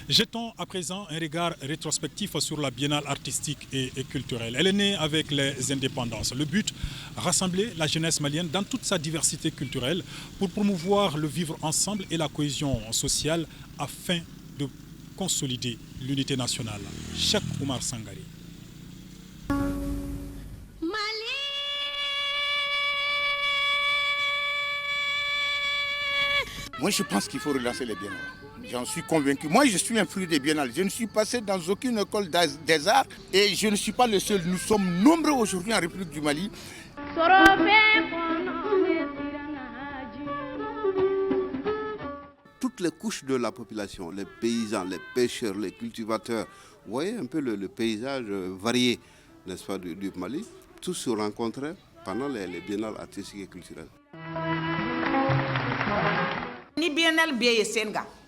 Jetons à présent un regard rétrospectif sur la biennale artistique et culturelle. Elle est née avec les indépendances. Le but, rassembler la jeunesse malienne dans toute sa diversité culturelle pour promouvoir le vivre ensemble et la cohésion sociale afin de consolider l'unité nationale. Cheikh Oumar Sangari. Moi, je pense qu'il faut relancer les biennales. J'en suis convaincu. Moi, je suis un fruit des biennales. Je ne suis passé dans aucune école des arts et je ne suis pas le seul. Nous sommes nombreux aujourd'hui en République du Mali. Toutes les couches de la population, les paysans, les pêcheurs, les cultivateurs, vous voyez un peu le paysage varié, n'est-ce pas, du Mali, tous se rencontraient pendant les biennales artistiques et culturelles.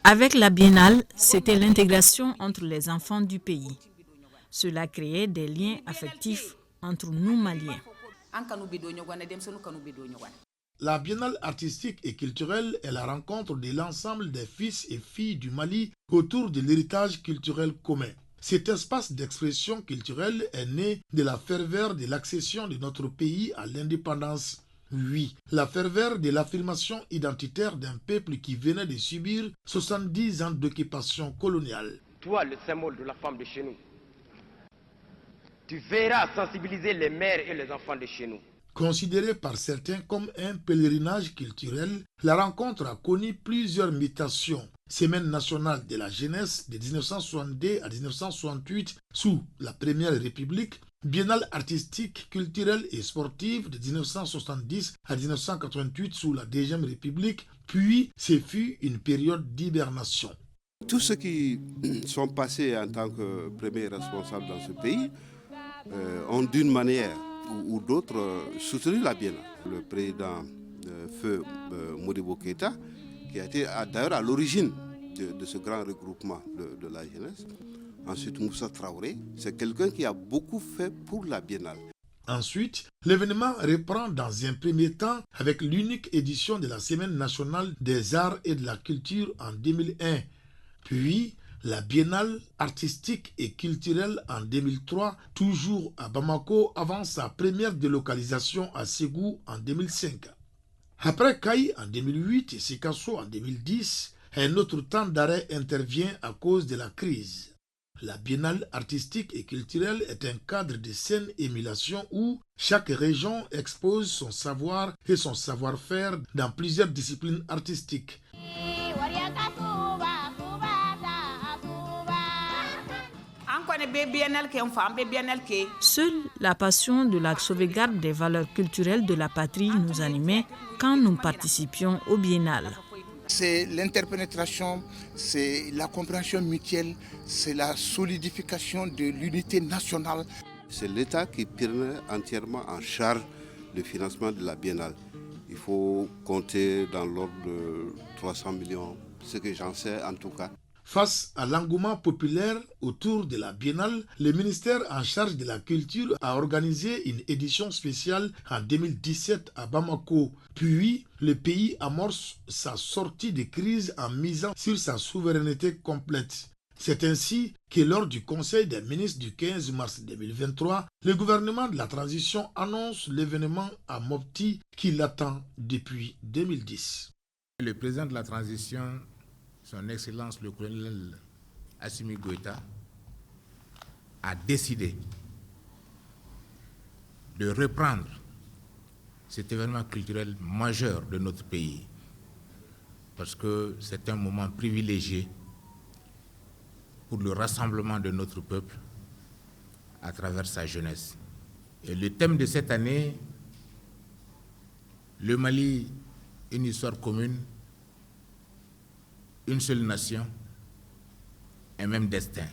Avec la biennale, c'était l'intégration entre les enfants du pays. Cela créait des liens affectifs entre nous Maliens. La biennale artistique et culturelle est la rencontre de l'ensemble des fils et filles du Mali autour de l'héritage culturel commun. Cet espace d'expression culturelle est né de la ferveur de l'accession de notre pays à l'indépendance. Oui, la ferveur de l'affirmation identitaire d'un peuple qui venait de subir 70 ans d'occupation coloniale. Toi, le symbole de la femme de chez nous, tu verras sensibiliser les mères et les enfants de chez nous. Considérée par certains comme un pèlerinage culturel, la rencontre a connu plusieurs mutations. Semaine nationale de la jeunesse de 1962 à 1968 sous la Première République, Biennale artistique, culturelle et sportive de 1970 à 1988 sous la Deuxième République, puis ce fut une période d'hibernation. Tous ceux qui sont passés en tant que premiers responsables dans ce pays ont d'une manière ou d'autre soutenu la Biennale. Le président Feu Modibo Keïta, qui a été d'ailleurs à l'origine de ce grand regroupement de la jeunesse. Ensuite, Moussa Traoré, c'est quelqu'un qui a beaucoup fait pour la Biennale. Ensuite, l'événement reprend dans un premier temps avec l'unique édition de la Semaine nationale des arts et de la culture en 2001. Puis, la Biennale artistique et culturelle en 2003, toujours à Bamako, avant sa première délocalisation à Ségou en 2005. Après Kaï en 2008 et Sikasso en 2010, un autre temps d'arrêt intervient à cause de la crise. La biennale artistique et culturelle est un cadre de saine émulation où chaque région expose son savoir et son savoir-faire dans plusieurs disciplines artistiques. Seule la passion de la sauvegarde des valeurs culturelles de la patrie nous animait quand nous participions au biennale. C'est l'interpénétration, c'est la compréhension mutuelle, c'est la solidification de l'unité nationale. C'est l'État qui prenait entièrement en charge le financement de la Biennale. Il faut compter dans l'ordre de 300 millions, ce que j'en sais en tout cas. Face à l'engouement populaire autour de la Biennale, le ministère en charge de la culture a organisé une édition spéciale en 2017 à Bamako. Puis, le pays amorce sa sortie de crise en misant sur sa souveraineté complète. C'est ainsi que lors du Conseil des ministres du 15 mars 2023, le gouvernement de la transition annonce l'événement à Mopti qui l'attend depuis 2010. Le président de la transition, son Excellence le colonel Assimi Goïta, a décidé de reprendre cet événement culturel majeur de notre pays parce que c'est un moment privilégié pour le rassemblement de notre peuple à travers sa jeunesse. Et le thème de cette année, le Mali, une histoire commune, une seule nation, un même destin.